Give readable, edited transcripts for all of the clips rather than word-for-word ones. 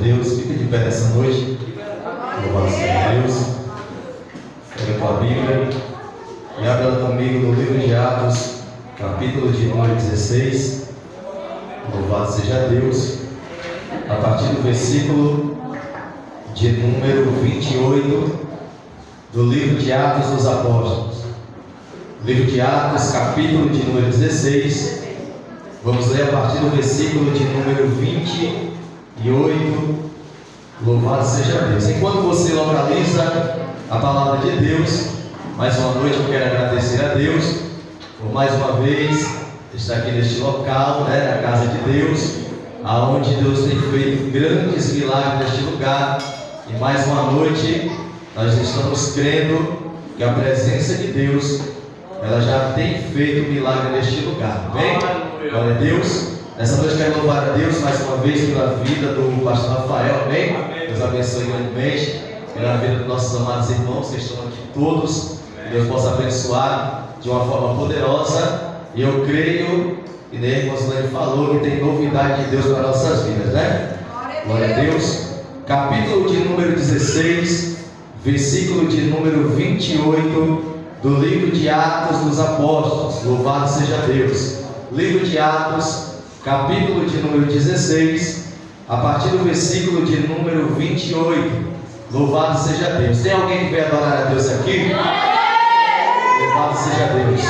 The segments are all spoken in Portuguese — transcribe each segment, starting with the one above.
Deus. Fica de pé nessa noite. Louvado seja Deus. Pega a tua Bíblia e abra comigo no livro de Atos, capítulo de número 16. Louvado seja Deus. A partir do versículo de número 28 do livro de Atos dos Apóstolos. Livro de Atos, capítulo de número 16. Vamos ler a partir do versículo de número 28. Louvado seja Deus. Enquanto você localiza a palavra de Deus, mais uma noite eu quero agradecer a Deus por mais uma vez estar aqui neste local, na casa de Deus, aonde Deus tem feito grandes milagres neste lugar. E mais uma noite nós estamos crendo que a presença de Deus, ela já tem feito milagre neste lugar, amém? Glória a Deus. Nessa noite quero louvar a Deus mais uma vez pela vida do pastor Rafael, amém? Deus abençoe grandemente, pela vida dos nossos amados irmãos que estão aqui todos. Que Deus possa abençoar de uma forma poderosa. E eu creio, e nem o irmão Silênio falou, que tem novidade de Deus para nossas vidas, né? Glória a Deus. Capítulo de número 16, versículo de número 28 do livro de Atos dos Apóstolos. Louvado seja Deus. Livro de Atos, capítulo de número 16, a partir do versículo de número 28. Louvado seja Deus. Tem alguém que vem adorar a Deus aqui? Louvado seja Deus.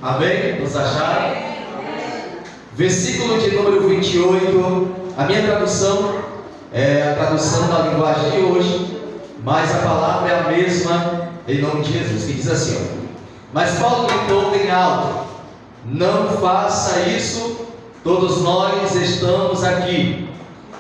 Amém? Nos acharam? Versículo de número 28. A minha tradução é a tradução da linguagem de hoje, mas a palavra é a mesma em nome de Jesus, que diz assim, ó: Mas Paulo gritou bem alto: Não faça isso, todos nós estamos aqui.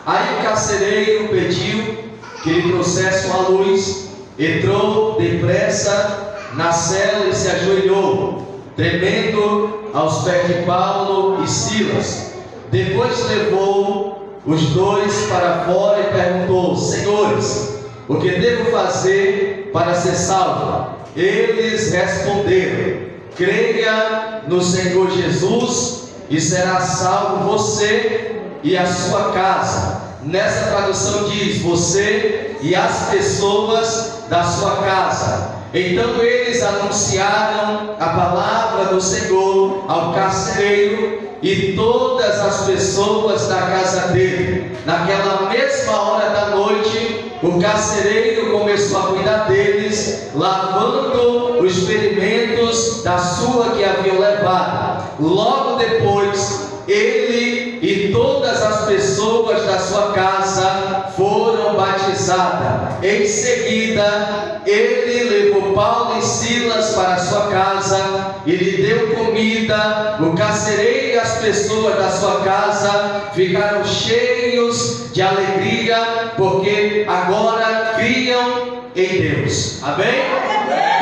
Aí o carcereiro pediu que lhe trouxesse uma luz. Entrou depressa na cela e se ajoelhou, tremendo, aos pés de Paulo e Silas. Depois levou os dois para fora e perguntou: Senhores, o que devo fazer para ser salvo? Eles responderam: Creia no Senhor Jesus e será salvo você e a sua casa. Nessa tradução diz: você e as pessoas da sua casa. Então eles anunciaram a palavra do Senhor ao carcereiro e todas as pessoas da casa dele. Naquela mesma hora da noite, o carcereiro começou a cuidar deles, lavando os ferimentos da sua que haviam levado. Logo depois, ele e todas as pessoas da sua casa foram batizadas. Em seguida, ele levou Paulo e Silas para a sua casa e lhe deu comida. O carcereiro e as pessoas da sua casa ficaram cheios de alegria, porque agora criam em Deus. Amém?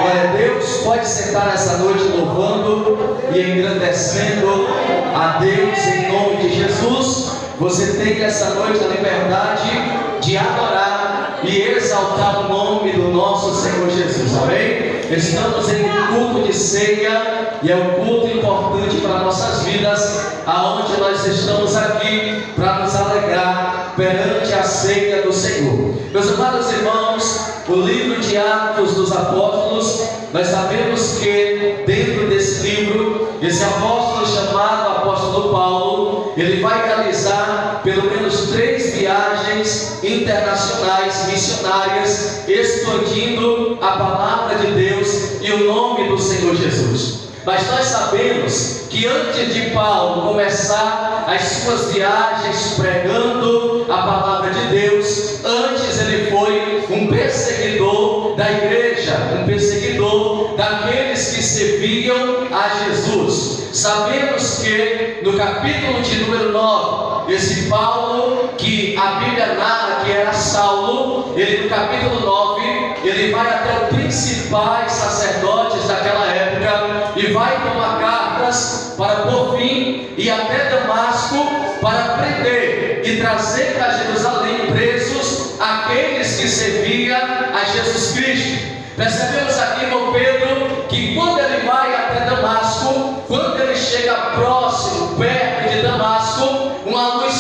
Glória a Deus. Pode sentar nessa noite louvando e engrandecendo a Deus em nome de Jesus. Você tem essa noite a liberdade de adorar e exaltar o nome do nosso Senhor Jesus. Amém? Estamos em um culto de ceia e é um culto importante para nossas vidas, aonde nós estamos aqui para nos alegrar perante a ceia do Senhor. Meus amados irmãos, o livro de Atos dos Apóstolos, nós sabemos que dentro desse livro, esse apóstolo chamado apóstolo Paulo, ele vai realizar pelo menos 3 viagens internacionais missionárias, expandindo a palavra de Deus e o nome do Senhor Jesus. Mas nós sabemos que antes de Paulo começar as suas viagens pregando a palavra de Deus, antes ele foi um perseguidor da igreja, um perseguidor daqueles que serviam a Jesus. Sabemos que no capítulo de número 9, esse Paulo, que a Bíblia narra que era Saulo, ele no capítulo 9, ele vai até os principais sacerdotes daquela época e vai tomar cartas para por fim ir até Damasco para prender e trazer para Jerusalém presos aqueles que serviam a Jesus Cristo. Percebemos aqui, irmão Pedro, que quando ele vai até Damasco, quando ele chega próximo, perto de Damasco, uma luz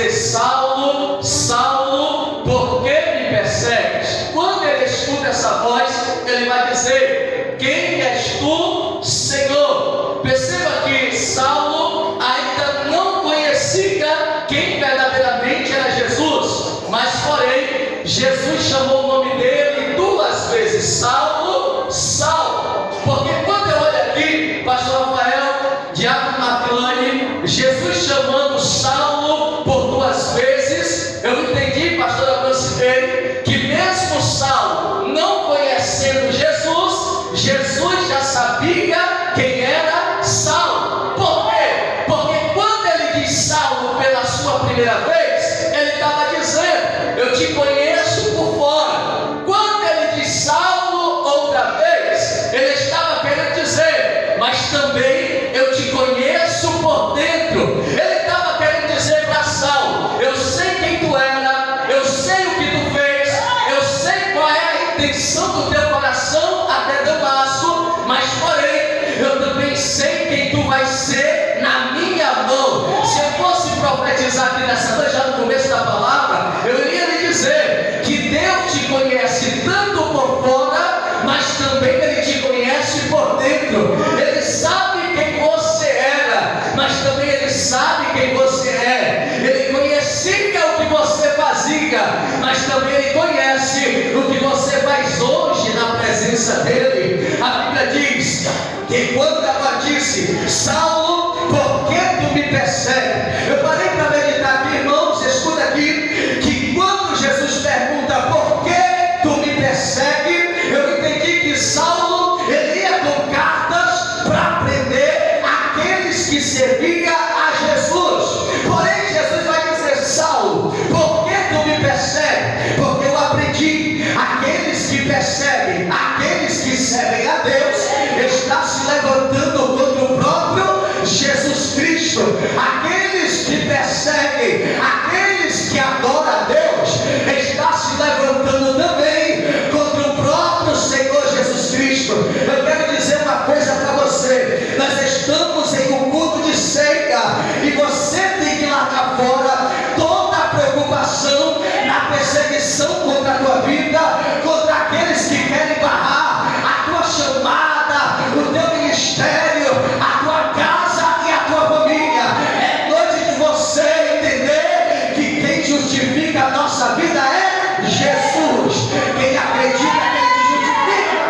dizer: Saulo, Saulo, por que me persegues? Quando ele escuta essa voz, ele vai dizer: quem és tu, Senhor? Perceba que Saulo ainda não conhecia quem verdadeiramente era Jesus, mas porém Jesus chamou o nome dele 2 vezes: Saulo, Saulo. Porque quando eu olho aqui, pastor Rafael, Diácono Maclane, Jesus chamando Saulo por 2 vezes, eu entendi, pastora Francineire, que mesmo Saulo não conhecendo Jesus, Jesus já sabia quem era Saulo. Por quê? Porque quando ele diz Saulo pela sua primeira vez, ele estava dizendo: eu te conheço por fora. Quando ele diz Saulo outra vez, ele estava querendo dizer: mas também eu te conheço por dentro. Ele estava querendo dizer para Saulo: eu sei quem tu era, eu sei o que tu fez, eu sei qual é a intenção do teu coração até Damasco, mas porém eu também sei quem tu vais ser na minha mão. Se eu fosse profetizar aqui nessa noite, já no começo da palavra, eu iria lhe dizer que Deus te conhece tanto por fora, mas também Ele te conhece por dentro. Ele sabe quem você era, mas também Ele sabe quem você é. Ele conhecia o que você fazia, mas também Ele conhece o que você faz hoje na presença dEle. A Bíblia diz que quando ela disse: Saulo, por que tu me persegues? Eu parei para meditar aqui, irmãos, escuta aqui, que quando Jesus pergunta por que tu me persegues, eu entendi que Saulo, ele ia com cartas para prender aqueles que serviam a Jesus. Porém Jesus vai dizer: Saulo, por que tu me persegues? Porque eu aprendi, aqueles que perseguem, aqueles que servem a Deus, está se levantando contra o próprio Jesus Cristo. Aqueles que perseguem, aqueles que adoram a Deus, está se levantando também contra o próprio Senhor Jesus Cristo. Eu quero dizer uma coisa para você: nós estamos em um culto de ceia, e você tem que largar fora toda a preocupação na perseguição contra a tua vida, contra aqueles que querem barrar a tua chamada, o teu ministério, a tua casa e a tua família. É noite de você entender que quem justifica a nossa vida é Jesus. Quem acredita que Ele te justifica.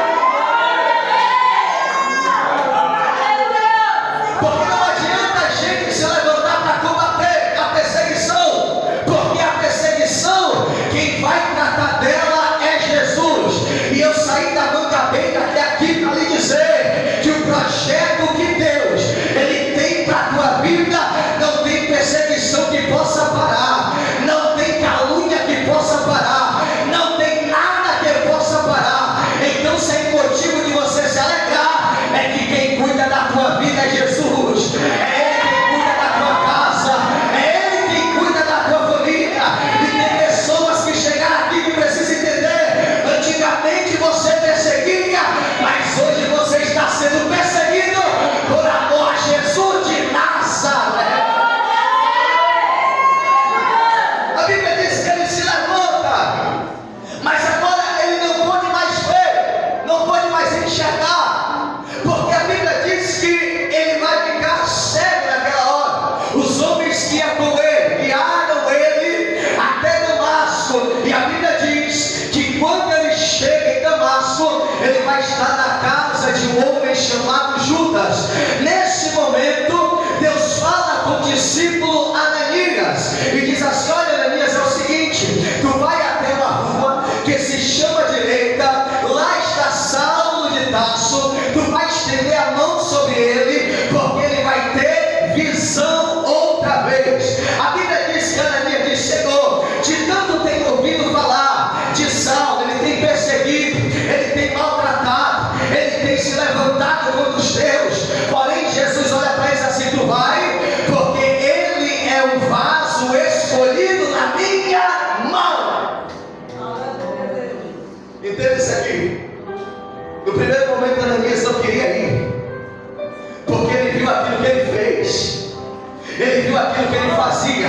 Porque não adianta a gente se levantar para combater a perseguição, porque a perseguição, quem vai tratar dela é Jesus. E eu saí da mangabeira até aqui para lhe dizer que o projeto que Deus Ele tem para a tua vida, não tem perseguição que possa parar, não tem calúnia que possa parar, não tem nada que possa parar. Então, sem motivo de você se alegrar, é que quem cuida da tua vida é Jesus. É Ele quem cuida da tua casa, é Ele quem cuida da tua família. E tem pessoas que chegaram aqui que precisam entender: antigamente você perseguia, mas hoje você está sendo perseguido por amor a Jesus de Nazaré. A Bíblia diz que ele se levanta, mas agora ele não pode mais ver, não pode mais enxergar, porque a Bíblia diz que ele vai ficar cego naquela hora. Os homens que iam com ele guiaram ele até Damasco, e a Bíblia diz que quando ele chega em Damasco, ele vai estar na casa de um homem chamado Judas. Nesse momento, Deus fala com o discípulo Ananias e diz assim: olha, Ananias, é o seguinte, tu vai até uma rua que se chama direita, lá está Saulo de Tarso, tu vai estender a mão sobre ele, porque ele vai ter visão outra vez. A Bíblia diz que Ananias diz: Senhor, de tanto tenho ouvido falar de Saulo, ele tem perseguido, ele tem maltratado, ele tem se levantado contra os teus. Porém Jesus olha para eles assim: tu vai, porque ele é um vaso escolhido na minha mão. Entende isso aqui? No primeiro momento Ananias não queria ir, porque ele viu aquilo que ele fez, ele viu aquilo que ele fazia.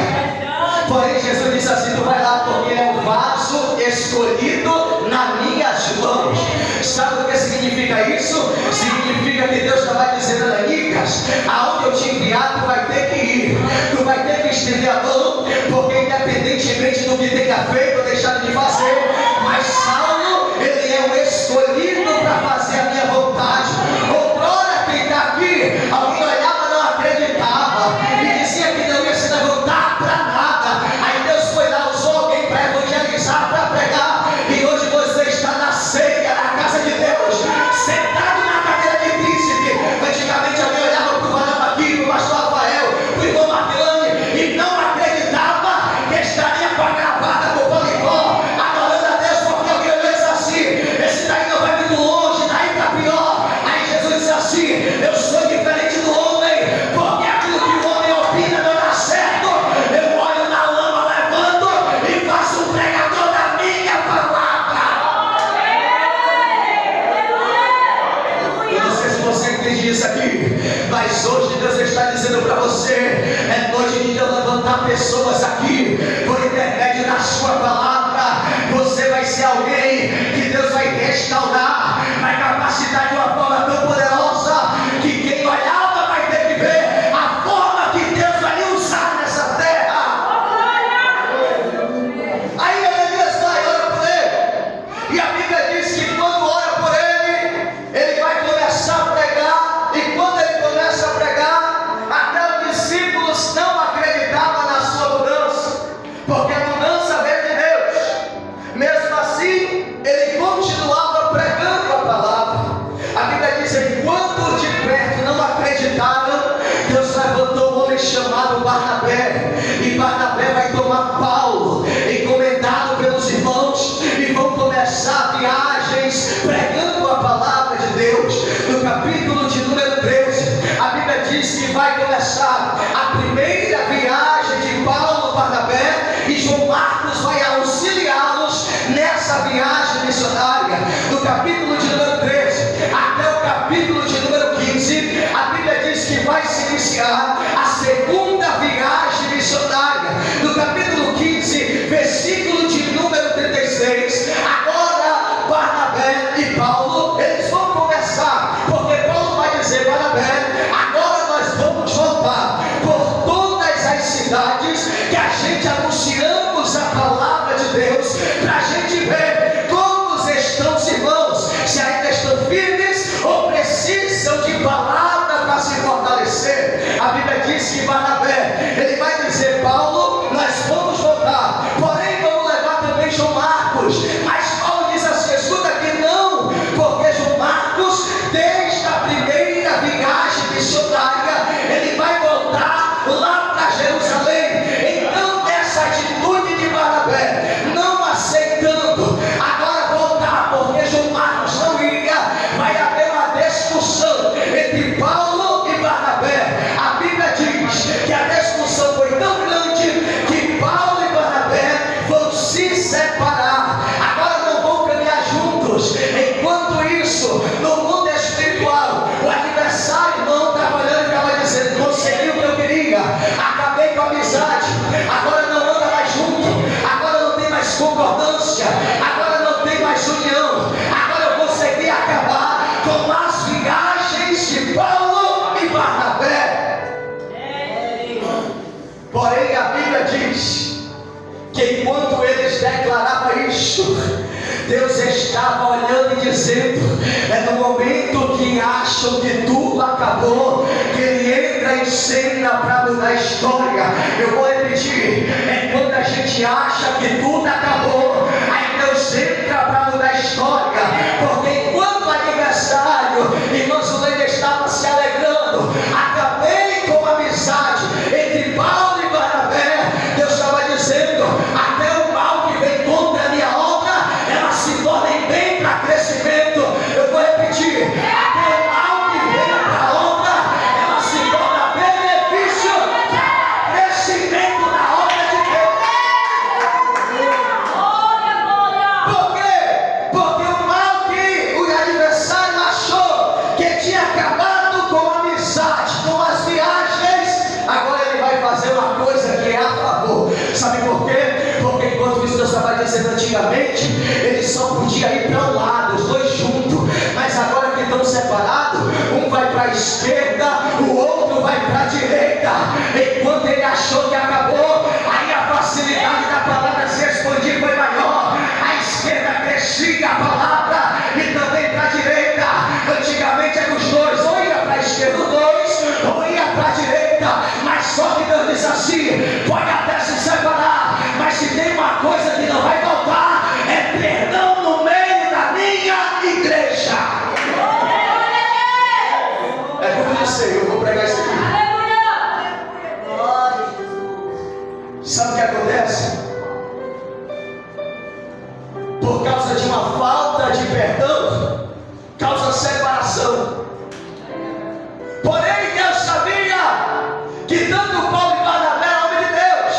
Porém Jesus disse assim: tu vai lá porque é um vaso escolhido nas minhas mãos. Sabe o que significa isso? Significa que Deus estava dizendo: Ananías, aonde eu te enviar, tu vai ter que ir, tu vai ter que estender a mão, porque independentemente do que tenha feito ou deixado de fazer, mas Saulo, ele é o escolhido para fazer a minha vontade. Outrora, quem está aqui, alguém olhava, não acreditava e dizia que não ia se levantar para nada. Aí Deus foi lá, usou alguém para evangelizar, para pregar, e hoje você está na ceia, na casa de Deus, sentado na cadeira de príncipe. Antigamente alguém olhava para o varão aqui, para o pastor Rafael, para o irmão Marquilane, e não acreditava que estaria com a gravata com o paletó, adorando a Deus, porque alguém olhou assim: esse daí não vai muito longe, daí para pior. Aí Jesus disse assim: eu sou diferente do homem, porque aquilo que o homem opina não dá certo. Eu olho na lama, levanto e faço um pregador da minha palavra. Eu não sei se você entende isso aqui, mas hoje Deus está dizendo para você: é noite de Deus levantar pessoas aqui, por intermédio da sua palavra. Você vai ser alguém que Deus vai restaurar, vai capacitar de uma forma tão poderosa que quem olhava vai ter que ver a forma que Deus vai lhe usar nessa terra. Aí Ananias vai, ora por ele, e a Bíblia diz que quando ora por ele, ele vai começar a pregar, e quando ele começa a pregar, até os discípulos não acreditavam na sua mudança, porque a mudança veio de Deus. Mesmo assim, ele continuava pregando a palavra. A Bíblia diz: enquanto de perto não acreditaram, Deus levantou um homem chamado Barnabé, e Barnabé vai tomar Paulo, encomendado pelos irmãos, e vão começar viagens pregando a palavra de Deus. No capítulo de número 13, a Bíblia diz que vai começar a primeira viagem de Paulo, Barnabé, e João Marcos vai auxiliá-los nessa viagem missionária. Do capítulo de número 13 até o capítulo de número 15, a Bíblia diz que vai se iniciar a segunda viagem missionária. Do capítulo 15, versículo de número 36, agora Barnabé e Paulo, eles vão conversar, porque Paulo vai dizer: Barnabé, agora nós vamos voltar por todas as cidades que a gente anunciamos a palavra de Deus, para a gente ver como estão os irmãos, se ainda estão firmes ou precisam de palavra para se fortalecer. A Bíblia diz que Barnabé, ele vai dizer: Paulo, nós vamos voltar, porém vamos levar também João Marcos. Mas Paulo diz assim: escuta aqui, não, porque João Marcos, desde a primeira viagem missionária, ele vai voltar lá para Jerusalém. Então, essa atitude de Barnabé, não aceitando agora voltar, porque João Marcos não ia, vai haver uma discussão entre Paulo e Barnabé. A Bíblia diz que a discussão foi tão grande que Paulo e Barnabé vão se separar. Agora não vão caminhar juntos. Enquanto isso, no mundo espiritual, o adversário não estava olhando e estava dizendo: consegui o que eu queria, acabei com a amizade, agora não anda mais junto, agora não tem mais concordância, agora não tem mais união, agora eu consegui acabar com as viagens de Paulo e Barnabé. Porém, a Bíblia diz que enquanto eles declaravam isso, Deus estava olhando e dizendo: é no momento que acham que tudo acabou, que Ele entra em cena para mudar a história. Eu vou repetir: é quando a gente acha que tudo acabou, aí Deus entra para mudar a história. Porque enquanto o adversário, irmão Zulene, estava se alegrando, acabei com a amizade entre Paulo e Barnabé, Deus estava dizendo: até o mal que vem contra a minha obra, ela se torna em bem para crescimento. Eu vou repetir: até o mal que vem para a obra, ela se torna benefício para crescimento da obra de Deus. dizendo antigamente, ele só podia ir para um lado, os dois juntos. Mas agora que estão separados, um vai para a esquerda, o outro vai para a direita. Enquanto ele achou que acabou, aí a facilidade da palavra se expandir foi maior. A esquerda crescia a palavra e também para a direita. Antigamente eram os dois, ou ia para a esquerda os dois, ou ia para a direita. Mas só que Deus diz assim: pode até se separar, mas se tem uma coisa que não vai faltar, é perdão no meio da minha igreja. É como eu disse, eu vou pregar isso aqui. Sabe o que acontece? Por causa de uma falta de perdão, causa separação. Porém, Deus sabia que tanto Paulo e Barnabé eram homens de Deus.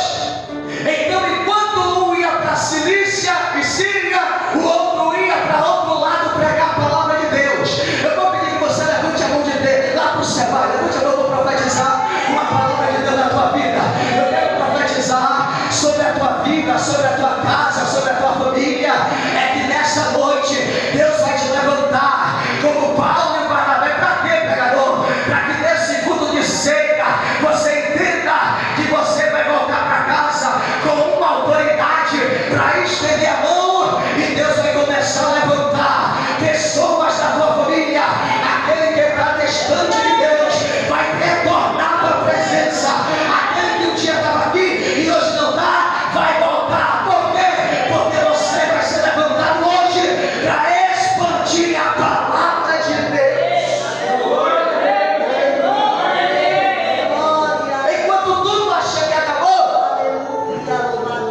Então, enquanto um ia para a Cilícia e Síria, o outro ia para outro lado pregar a palavra de Deus. Eu vou pedir que você levante a mão de Deus lá para o céu. Levante a mão, eu vou profetizar uma palavra de Deus na tua vida. Eu quero profetizar sobre a tua vida, sobre a tua casa, sobre a tua família. É que nessa noite Deus vai te levantar como Paulo e Barnabé. Para quê, pregador? Para que nesse culto de ceia você entenda que você vai voltar para casa com uma autoridade para estender a mão, e Deus vai começar a levantar pessoas da tua família. Aquele que está distante de Deus vai retornar para a presença. Aquele que um dia estava aqui e hoje não está, vai voltar. Por quê? Porque você vai ser levantado hoje para expandir a palavra de Deus. Enquanto tudo acha que acabou,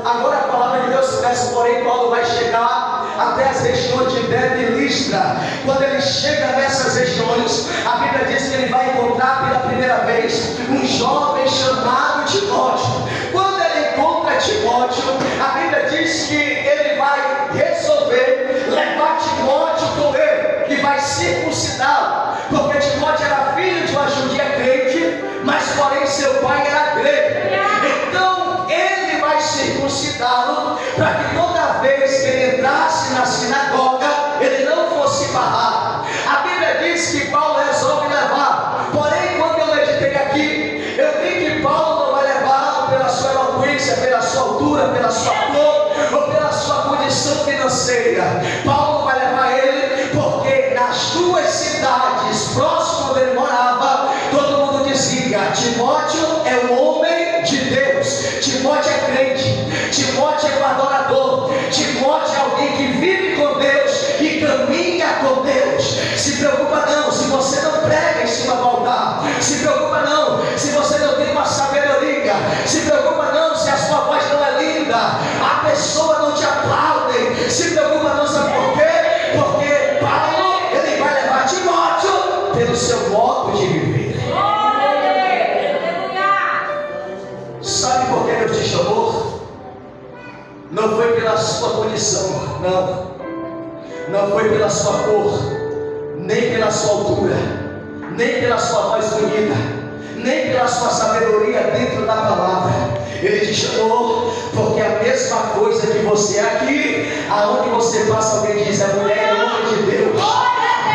agora a palavra de Deus cresce. Porém, Paulo vai chegar até as regiões de Derbe e Listra. Quando ele chega nessas regiões, a Bíblia diz que ele vai encontrar pela primeira vez um jovem chamado Timóteo. Quando ele encontra Timóteo, a Bíblia diz que ele vai resolver levar Timóteo com ele, e vai circuncidá-lo, porque Timóteo era filho de uma judia crente, mas porém seu pai era grego. Então ele vai circuncidá-lo, para que toda vez que ele entrasse na sinagoga, ele não fosse barrado. A Bíblia diz que Paulo resolve levar. Porém, quando eu meditei aqui, eu vi que Paulo não vai levá-lo pela sua eloquência, pela sua altura, pela sua cor ou pela sua condição financeira. Paulo vai levar ele porque nas duas cidades próximas onde ele morava, todo mundo dizia: Timóteo é um homem de Deus, Timóteo é crente, Timóteo é um adorador, Timóteo é alguém que vive com Deus e caminha com Deus. Se preocupa não se você não prega em cima do altar. Se preocupa não se você não tem uma sabedoria. Se preocupa não se a sua voz não é linda, a pessoa não te aplaude. Se preocupa não, sabe por quê? Porque Paulo, ele vai levar Timóteo pelo seu modo de viver. Sabe por que Deus te chamou? Não foi pela sua condição, não foi pela sua cor, nem pela sua altura, nem pela sua voz bonita, nem pela sua sabedoria dentro da palavra. Ele te chamou porque a mesma coisa que você é aqui, aonde você passa, alguém diz: a mulher é homem de Deus.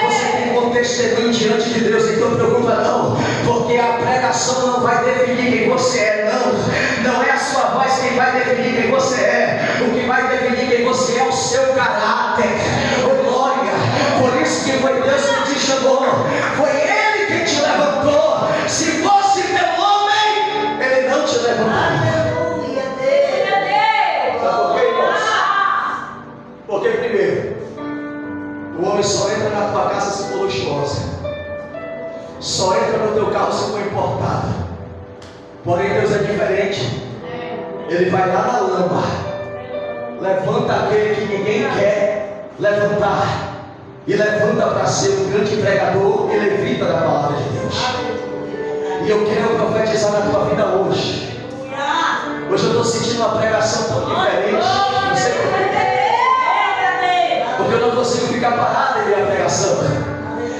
Você tem um bom testemunho diante de Deus. Então preocupa não, porque a pregação não vai definir quem você é. Não é a sua voz quem vai definir quem você é. O que vai definir quem você é o seu caráter. Oh glória! Por isso que foi Deus que te chamou, foi Ele que te levantou. Se fosse teu homem, Ele não te levantaria. Sabe por quê, irmãos? Porque primeiro, o homem só entra na tua casa se for luxuosa, só entra no teu carro se for importado. Porém Deus é diferente. Ele vai lá na lama, levanta aquele que ninguém quer levantar, e levanta para ser um grande pregador e levita da palavra de Deus. E eu quero profetizar na tua vida hoje. Hoje eu estou sentindo uma pregação tão diferente. Não sei por quê, porque eu não consigo ficar parado em minha pregação.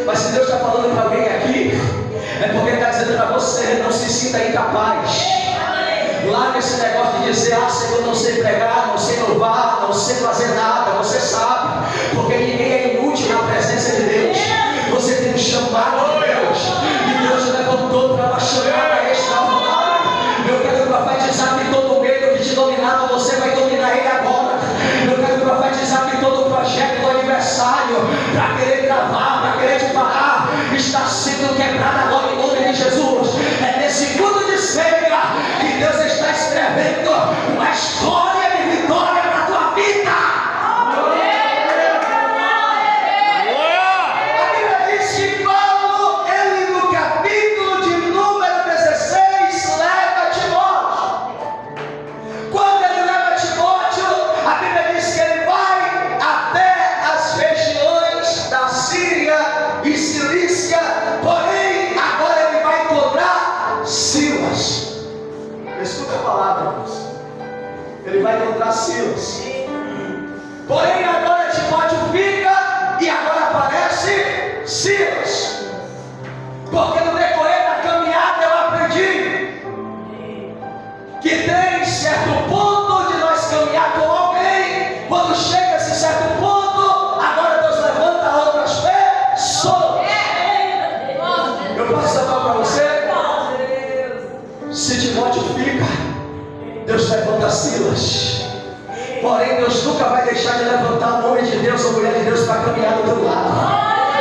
Mas se Deus está falando para alguém aqui, é porque Ele está dizendo para você: não se sinta incapaz. Larga com esse negócio de dizer: ah, Senhor, não sei pregar, não sei louvar, não sei fazer nada. Você sabe, porque ninguém é inútil na presença de Deus. Você tem um chamado de Deus, e Deus te levantou para uma chamada extraordinária. Eu quero profetizar que todo medo que te dominava, você vai dominar ele agora. Eu quero profetizar que todo projeto do aniversário, para querer gravar, para querer te parar, está sendo quebrado agora em nome de Jesus. É nesse culto de ceia que Deus está escrevendo uma história de vitória para a tua vida. A Bíblia diz que Paulo, ele no capítulo de número 16, leva Timóteo. Quando ele leva Timóteo, a Bíblia diz que ele vai até as regiões da Síria e Cilícia, porém agora ele vai encontrar Silas. Escuta a palavra, irmãos. Ele vai encontrar Silas. Porém agora Timóteo fica e agora aparece Silas. Porque no decorrer da caminhada eu aprendi que tem certo ponto de nós caminhar com alguém. Quando chega a esse certo ponto, agora Deus levanta outras pessoas. Eu posso falar para você? Se Timóteo fica, Deus levanta Silas. Porém, Deus nunca vai deixar de levantar o homem de Deus ou mulher de Deus para caminhar do teu lado.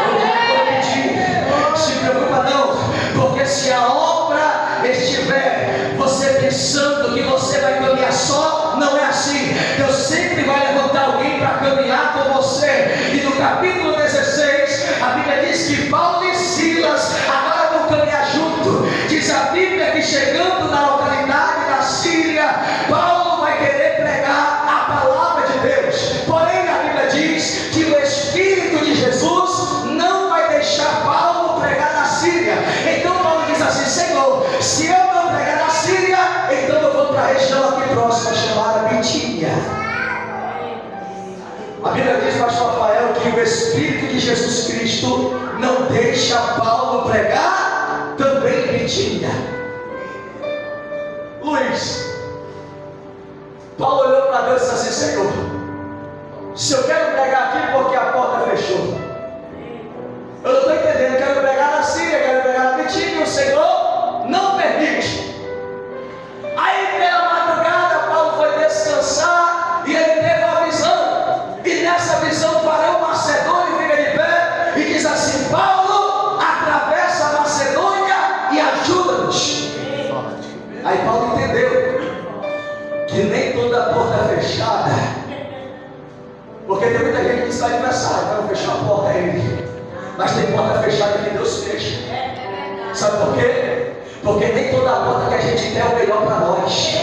Eu vou pedir, se preocupa não, porque se a obra estiver você pensando que você vai caminhar só, não é assim. Deus sempre vai levantar alguém para caminhar com você. E no capítulo 16, a Bíblia diz que Paulo e Silas agora vão caminhar junto. Diz a Bíblia que chegando na localidade da Síria, Paulo vai querer pregar a palavra de Deus. Porém a Bíblia diz que o Espírito de Jesus não vai deixar Paulo pregar na Síria. Então Paulo diz assim: Senhor, se eu não pregar na Síria, então eu vou para a região aqui próxima chamada Bitínia. A Bíblia diz, pastor Rafael, que o Espírito de Jesus Cristo não deixa Paulo pregar também em Bitínia. Luiz, Paulo olhou para Deus e disse assim: Senhor, se eu quero pregar aqui porque a porta fechou, eu não estou entendendo, eu quero pregar na Síria, quero pregar na Bitínia, o Senhor não permite. Aí pela madrugada Paulo foi descansar e ele teve uma visão, e nessa visão parou o Macedônio, fica de pé e diz assim: Paulo, atravessa a Macedônia e ajuda-nos. Aí Paulo entendeu que nem toda porta fechada, porque tem muita gente que diz que vai aniversário, para fechar a porta é ele, mas tem porta fechada que Deus fecha. Sabe por quê? Porque nem toda porta que a gente quer é o melhor para nós.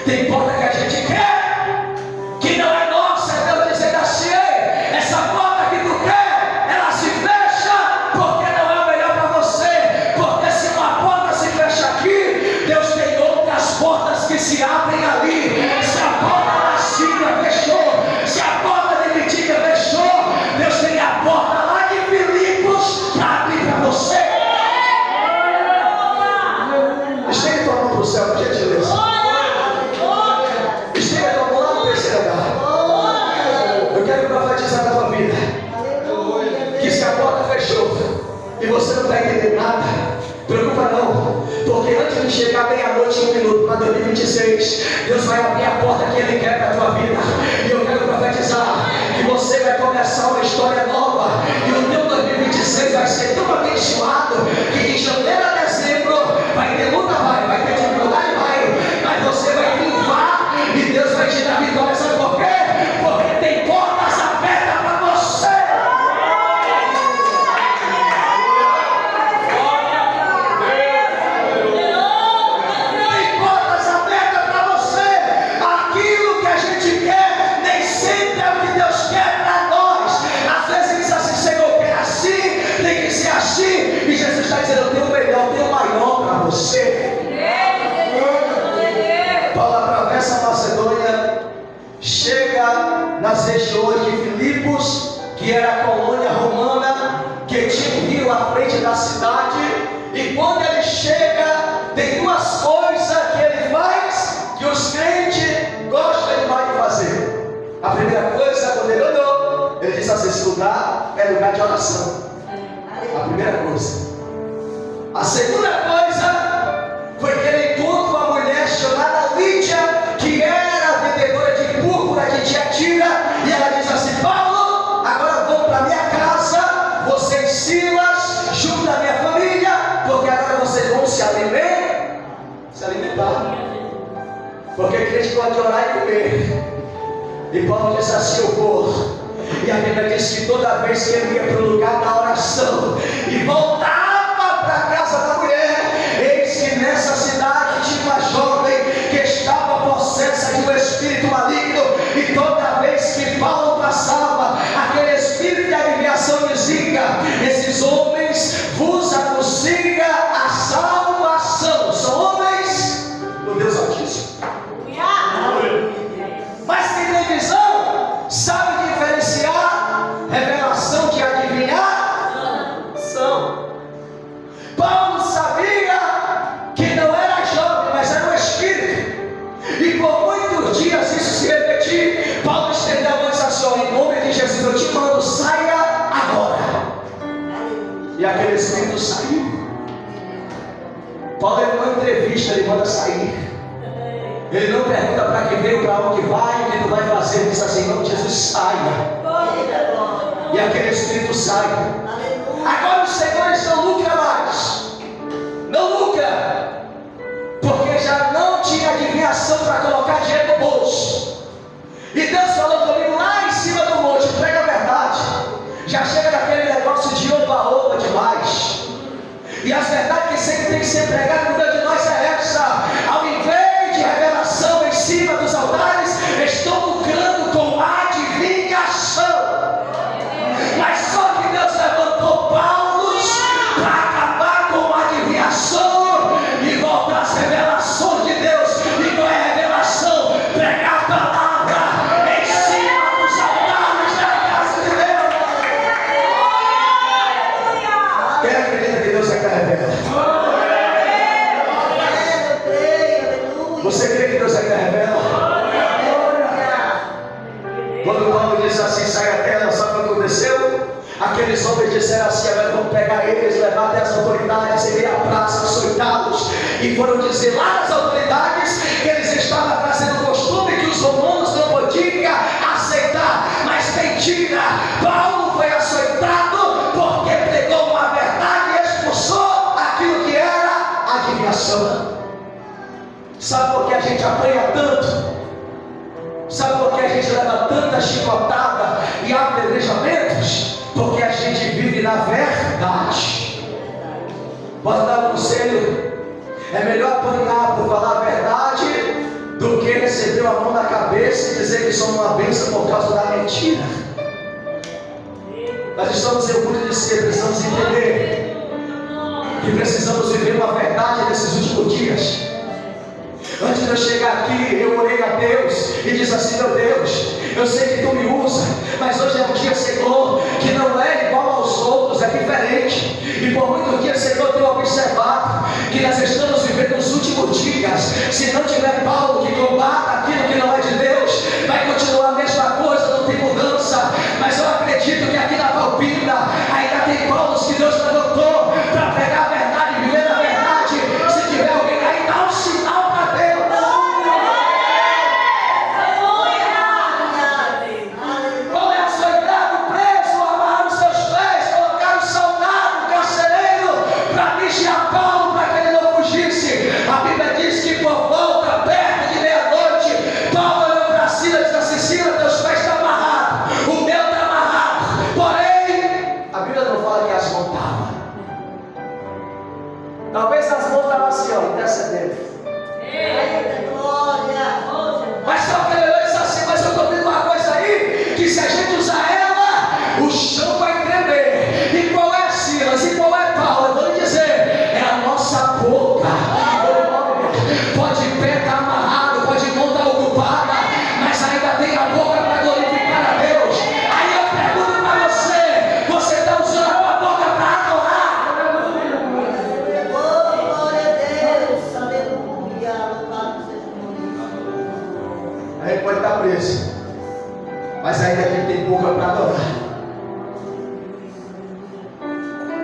Tem porta que a gente quer que não é nossa. Deus dizendo assim: ei, essa porta que tu quer, ela se fecha porque não é o melhor para você. Porque se uma porta se fecha aqui, Deus tem outras portas que se abrem ali. Se a porta da Síria fechou, se a porta de Bitínia fechou, Deus tem a porta lá de Filipos para abrir para você. Estende tua mão para o céu, por gentileza. Estende a tua mão lá no terceiro lugar. Eu quero profetizar na tua vida que se a porta fechou e você não vai entender nada, preocupa não, porque antes de chegar meia-noite e 1 minuto para 2026, Deus vai abrir a porta que Ele quer para a tua vida. E eu quero profetizar que você vai começar uma história nova, e o teu 2026 vai ser tão abençoado que de janeiro a dezembro vai ter luta, vai ter dificuldade, mas você vai triunfar e Deus vai te dar vitória. Sabe por quê? Porque tem portas abertas para você. Tem portas abertas para você. Aquilo que a gente quer nem sempre é o que Deus quer para nós. Às vezes ele diz assim: Senhor, eu quero assim, tem que ser assim. E Jesus está dizendo: eu tenho o melhor, eu tenho o maior para você. Paulo atravessa a Macedônia, chega nas regiões de Filipos, que era a colônia romana, que tinha um rio à frente da cidade. E quando ele chega, tem duas coisas que ele vai Porque crente gosta de orar e comer. E Paulo diz assim: eu vou. E a Bíblia diz que toda vez que ele ia para o lugar da oração e voltava para a casa da mulher, eis que nessa cidade tinha uma jovem que estava possessa de um espírito maligno. E toda vez que Paulo passava, aquele espírito de adivinhação dizia: esses homens vos anuncia a salvação. São homens do Deus Altíssimo. Mas quem tem visão sabe diferenciar revelação de adivinhação. Paulo sabia que não era jovem, mas era um espírito. E por muitos dias isso se repetiu. Paulo estendeu a mão e disse assim: em nome de Jesus eu te mando, saia agora. E aquele espírito saiu. Paulo, numa entrevista, ele manda sair. Ele não pergunta para que veio, para onde vai, o que tu vai fazer. Ele diz assim: em nome de Jesus, saia. E aquele espírito sai. Agora os senhores não lucram mais. Não lucra. Porque já não tinha adivinhação para colocar dinheiro no bolso. E Deus falou comigo lá em cima do monte: prega a verdade. Já chega daquele negócio de oba-oba demais. E as verdades que sempre tem que ser pregadas no meio de nós é essa: ao invés de revelação em cima dos altares, estou lucrando com adivinhação. Mas só que Deus levantou Paulos para acabar com a adivinhação e voltar às revelações de Deus. E qual é a revelação? Pregar a palavra em cima dos altares da casa de Deus. Quem acredita que Deus é que revela? Você crê que Deus é que revela? Quando Paulo disse assim: sai a terra, sabe o que aconteceu? Aqueles homens disseram assim: agora vamos pegar eles, levar até as autoridades, ir à praça, açoitá-los. E foram dizer lá nas autoridades que eles estavam trazendo o costume que os romanos não podiam aceitar. Mas mentira! Paulo foi açoitado porque pregou uma verdade e expulsou aquilo que era adivinhação. Sabe por que a gente apanha tanto? Sabe por que a gente leva tanta chicotada e apedrejamentos? Porque a gente vive na verdade. Posso dar um conselho? É melhor apanhar por falar a verdade do que receber a mão na cabeça e dizer que somos uma bênção por causa da mentira. Nós estamos em um mundo de si, precisamos entender que precisamos viver uma verdade nesses últimos dias. Antes de eu chegar aqui, eu orei a Deus e disse assim: meu Deus, eu sei que tu me usa, mas hoje é um dia, Senhor, que não é igual aos outros, é diferente. E por muitos dias, Senhor, eu tenho observado que nós estamos vivendo os últimos dias. Se não tiver Paulo que combata aquilo que não é de Deus, vai continuar a mesma coisa, não tem mudança. Mas eu acredito que aqui na Palpina ainda tem Paulos que Deus levantou para pegar a verdade e viver a verdade. Se tiver alguém aí, dá um sinal para Deus. Qual é açoitado, preso, amarrar os seus pés, colocar o soldado, o carcereiro, para vigiar Paulo, para que ele não fugisse. A Bíblia diz que por volta, perto de meia-noite, Paulo olhou para Silas e disse assim: Silas, teus pés estão amarrados, o meu está amarrado. Porém, a Bíblia não fala que as mãos estavam. Talvez as mãos estavam assim, ó, intercedendo. Mas só que ele olhou e disse assim: mas eu estou vendo uma coisa aí, que se a gente usar ela, o chão vai tremer. E qual é, Silas? E qual é, Paulo? Eu vou lhe dizer: é a nossa boca. Pode pé estar amarrado, pode mão estar ocupada, mas ainda tem a boca para glorificar a Deus. Aí eu pergunto para você: você está usando a tua boca para adorar? Glória a Deus, aleluia, louvado seja o nome de Jesus. Aí pode estar preso, mas ainda a gente tem boca para adorar.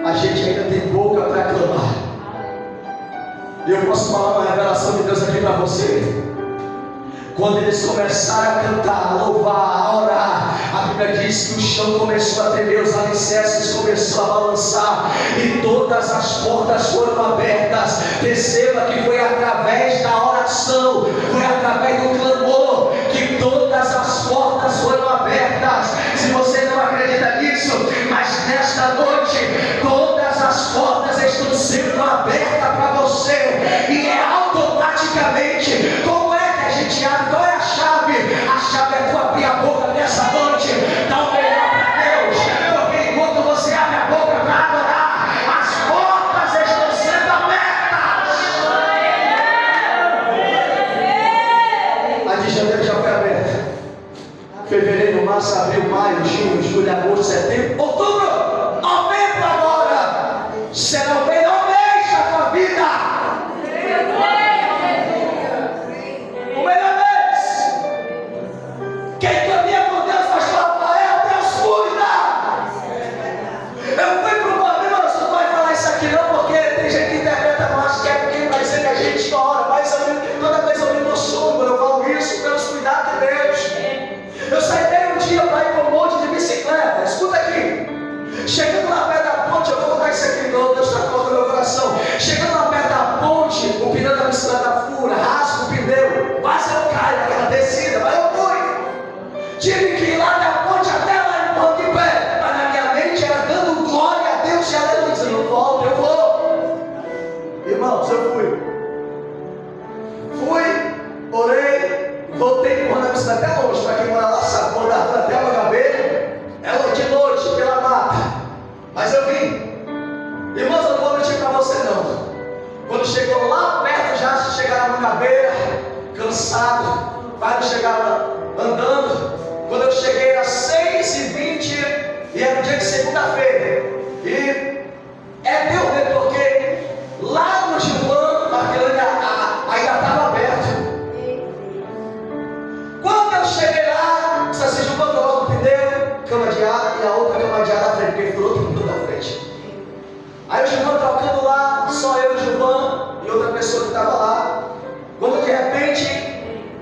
A gente ainda tem boca para clamar. E eu posso falar uma revelação de Deus aqui para você. Quando eles começaram a cantar, a louvar, a orar, a Bíblia diz que o chão começou a tremer, os alicerces começaram a balançar e todas as portas foram abertas. Perceba que foi através da oração, foi através através do clamor, que todas as portas foram abertas. Se você não acredita nisso, mas nesta noite, todas as portas estão sendo abertas para você, e é automaticamente. Como é que a gente abre? Qual é a chave? A chave é tu abrir a boca nessa noite, dá o melhor para Deus, porque enquanto você abre a boca para adorar, as portas estão sendo abertas. A de janeiro já foi aberta, fevereiro, março, abril, maio, junho, julho, agosto, setembro, outubro, novembro agora será o melhor mês da tua vida. O melhor mês. Quem caminha com Deus faz Rafael, Deus cuida. Eu fui para o problema, você não vai falar isso aqui não, porque tem gente que interpreta mais, que é porque vai dizer que a gente ora, mas toda vez eu me emociono quando eu falo isso, pelos cuidados de Deus. Eu saí um dia para ir para um monte de bicicleta. Escuta aqui. Chegando lá perto da ponte, eu vou contar isso aqui, Deus está colocando no meu coração. Chegando lá perto da ponte, o pneu da bicicleta fura, rasga o pneu, quase eu caio naquela descida, mas eu fui. Tive que ir lá da ponte até lá em ponto de pé, mas na minha mente era dando glória a Deus e aleluia, dizendo, eu volto, eu vou. Irmãos, eu fui, orei, voltei empurrando a bicicleta até longe. Para quem mora lá sabe, quando até uma gabeira, é de noite, pela mata. Mas eu vim. Irmãos, eu não vou mentir para você não. Quando chegou lá perto, já chegaram na Mangabeira, cansado, vários chegaram andando. Quando eu cheguei era 6h20 e era um dia de segunda-feira. E é Deus, né? Porque lá no Gilvan, ainda estava aberto. Quando eu cheguei lá, disse assim, Gilvan, coloca o pneu, cama de ar e a outra cama de ar na frente, porque furou tudo na frente. Aí o Gilvan trocando lá, só eu, o Gilvan e outra pessoa que estava lá. Quando de repente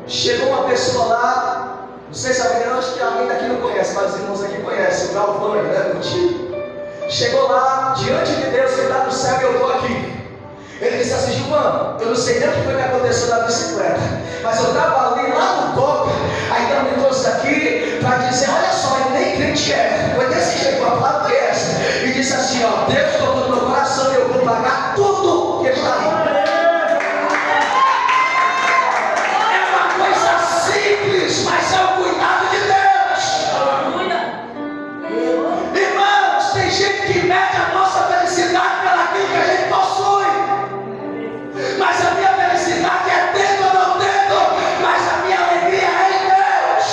chegou uma pessoa lá, não sei se alguém, acho que alguém daqui não conhece, mas os irmãos aqui conhecem, o Galvão, né, contigo. Chegou lá, diante de Deus, ele está no céu e eu estou aqui. Ele disse assim, Gilvan, eu não sei nem o que foi que aconteceu na bicicleta, mas eu estava ali lá no topo, aí Deus me trouxe aqui para dizer, olha só, ele nem crente é, foi desse jeito, a palavra foi essa, e disse assim, ó, Deus tocou no meu coração e eu vou pagar tudo que está aí. É uma coisa simples, mas é o cuidado de Deus. Irmãos, tem gente que mede a nossa felicidade pelaquilo que a gente possui. Mas a minha felicidade é tendo ou não tendo, mas a minha alegria é em Deus.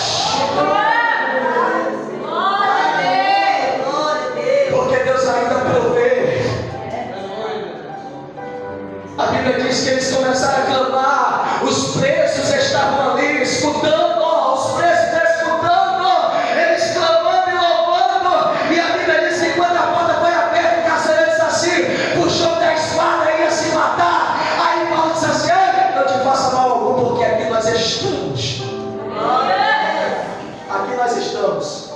Porque Deus ainda provê. A Bíblia diz que eles começaram a clamar, os preços estavam ali escutando, os preços escutando, eles clamando e louvando. E a Bíblia diz que quando a porta foi aberta, o carcereiro disse assim, puxou da espada e ia se matar. Aí Paulo disse assim, não te faça mal algum, porque aqui nós estamos. Aqui nós estamos.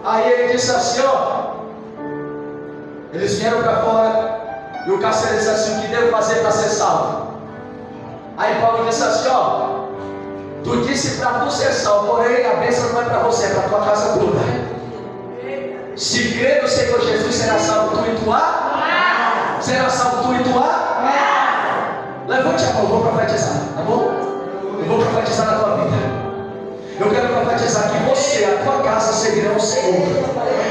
Aí ele disse assim, eles vieram para fora, e o carcereiro disse assim, o que devo fazer para ser salvo? Aí Paulo disse assim, tu disse para tu ser salvo, porém a bênção não é para você, é para tua casa toda. Se crer no Senhor Jesus, será salvo tu e tua? Será salvo tu e tua? Levante a mão, eu vou profetizar, tá bom? Eu vou profetizar na tua vida. Eu quero profetizar que você, a tua casa servirão ao Senhor.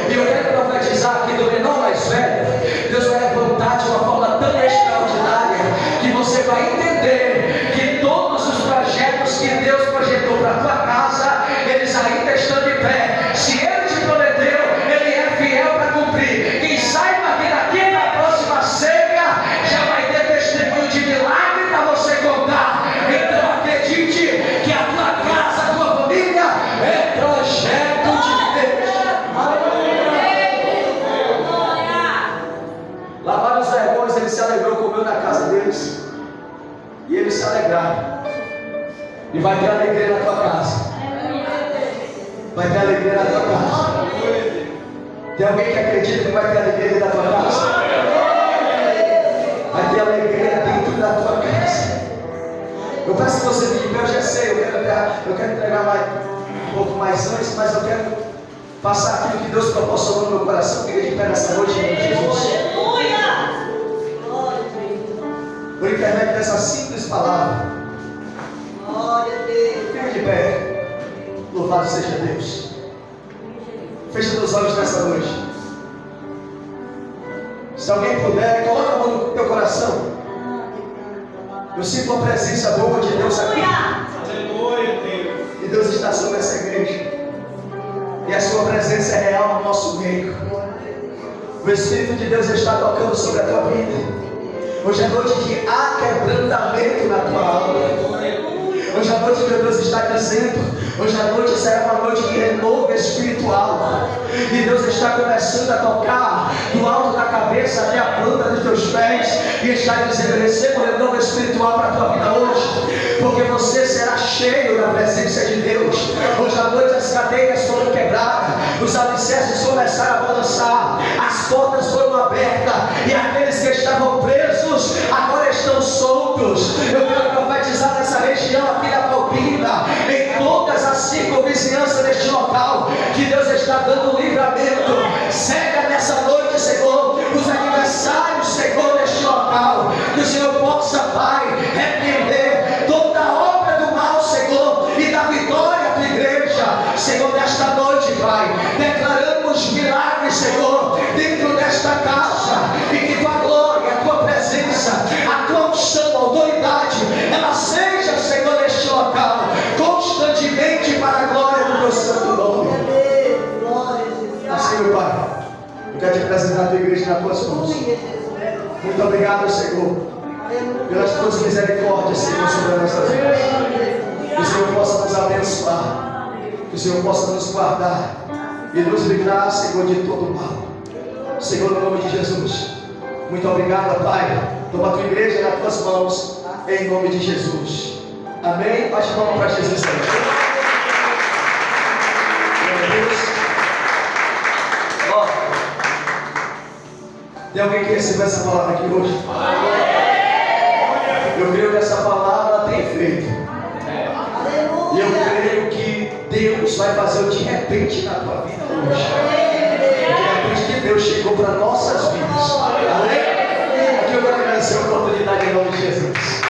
E eu quero profetizar que do menor mais velho, Deus vai levantar de uma forma tão extraordinária que você vai entender que todos os projetos que Deus projetou para a tua casa, eles ainda estão de pé. Se Ele te prometeu, Ele é fiel para cumprir. Quem saiba que daqui na próxima ceia já vai ter testemunho de milagre para você contar. Então acredite que a tua casa, a tua família é projeto de Deus. Lá vários vergões, ele se alegrou, comeu na casa deles. E eles se alegraram. E vai ter alegria na tua casa. Vai ter alegria na tua casa. Tem alguém que acredita que vai ter alegria na tua casa? Vai ter alegria dentro da tua casa. Eu peço que você fique de pé, eu já sei, eu quero entregar mais, um pouco mais antes, mas eu quero passar aquilo que Deus proporcionou no meu coração. Fique de pé nessa noite, em nome de Jesus. Aleluia! Glória a Deus. Por intermédio dessa simples palavra. Glória a Deus. Fique de pé. Louvado seja Deus. Feche teus olhos nessa noite. Se alguém puder, coloca a mão no teu coração. Eu sinto a presença boa de Deus aqui. Aleluia, Deus. E Deus está sobre essa igreja. E a sua presença é real no nosso meio. O Espírito de Deus está tocando sobre a tua vida. Hoje é noite de aquebrantamento na tua alma. Hoje à noite, meu Deus está dizendo, hoje à noite será uma noite de renovo espiritual. E Deus está começando a tocar do alto da cabeça até a planta dos teus pés. E está dizendo, receba um renovo espiritual para a tua vida hoje. Porque você será cheio da presença de Deus. Hoje à noite as cadeias foram quebradas. Os alicerces começaram a balançar. As portas foram abertas. E aqueles que estavam presos, agora estão soltos. Eu quero profetizar nessa região aqui da Palpina, em todas as circunvizinhanças deste local, que Deus está dando livramento. Cega nessa noite, Senhor, os aniversários, Senhor, deste local. Que o Senhor possa, Pai, repreender toda a obra do mal, Senhor, e da vitória da igreja. Senhor, nesta noite, Pai, declaramos milagres, Senhor, dentro desta casa. E que tua glória, a tua presença, a tua unção, a autoridade, ela seja, Senhor, neste local, constantemente para a glória do teu santo nome. Assim, meu Pai, eu quero te apresentar a tua igreja nas tuas mãos. Muito obrigado, Senhor, pelas tuas misericórdias, Senhor, sobre as nossas vidas. Que o Senhor possa nos abençoar, que o Senhor possa nos guardar e nos livrar, Senhor, de todo mal. Senhor, no nome de Jesus, muito obrigado, Pai. Toma a tua igreja nas tuas mãos, em nome de Jesus. Amém? Bate palma para Jesus também. Glória a Deus. Ó, tem alguém que recebeu essa palavra aqui hoje? Eu creio que essa palavra tem efeito. E eu creio que Deus vai fazer o de repente na tua vida hoje. De repente que Deus chegou para nossas vidas. Amém? Aqui eu quero agradecer a oportunidade em nome de Jesus.